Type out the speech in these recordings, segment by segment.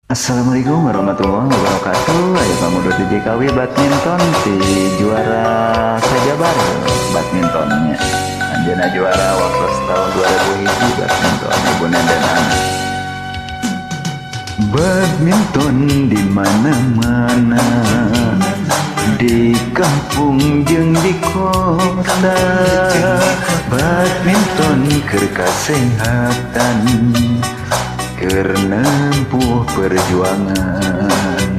Assalamualaikum warahmatullahi wabarakatuh. Ayo kamu do JKW badminton di juara saja baru badmintonnya. Anjana juara waktu tahun 2000 badminton ibu dan anak. Badminton di mana-mana, di kampung jeung di kota. Badminton keur kasehatan, keur nempuh perjuangan.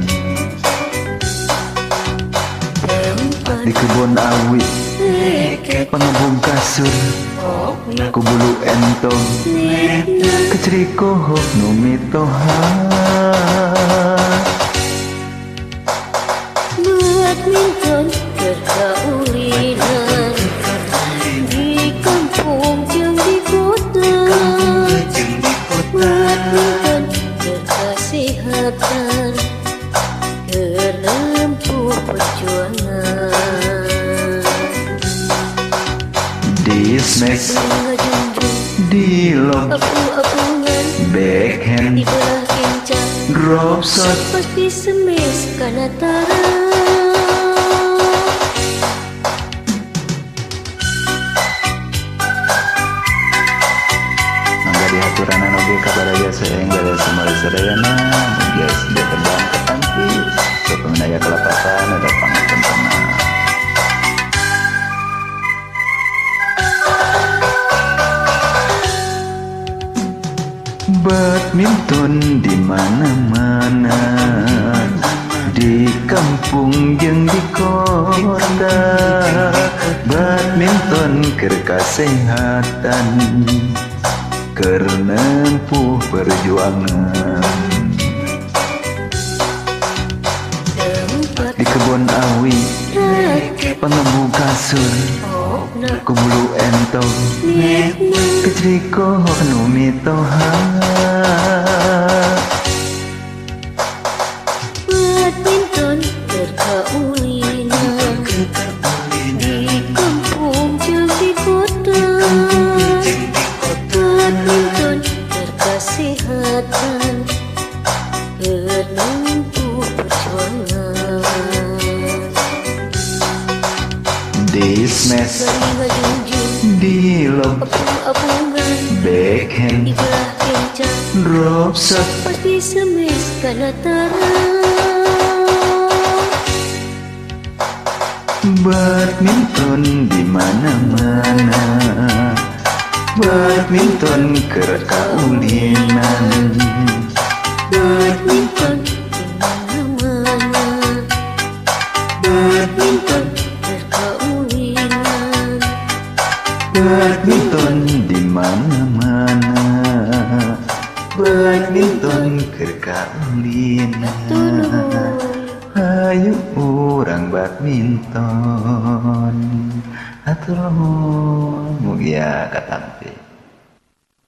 Di kebun awi pengebung kasur, ku bulu entong kecerikoh nu mitoha. Badminton keur kaulinan di kampung jeung di kota. Badminton keur kasehatan, keur nempuh perjuangan. Di smash, di lob, Apu-apungan backhand, di belah kencang, drop shot, pasti semes kanatara. mangga dihaturanan oge kabaraya saeng bere semua sadayana. Guys, dia terbang ke tangkis, ke pengendaya kelapatan ada pangapuntenna. Badminton di mana-mana, di kampung jeung di kota. Badminton keur kasehatan, keur nempuh perjuangan. Di kebun awi pengembu kasur, ku bulu entong kecerikoh nu mitoha. Badminton keur kaulinan di kampung jeung di kota. Badminton keur kasehatan, keur nempuh perjuangan. Di smash, di lob, Apu-apungan backhand, di belah kencang, drop shot, pasti semes kanatara. badminton di mana-mana, badminton keur kaulinan. Badminton di mana-mana, badminton keur kaulinan. Badminton di mana-mana, badminton keur kaulinan. Hayu urang badminton, atur nuhun mugia katampi.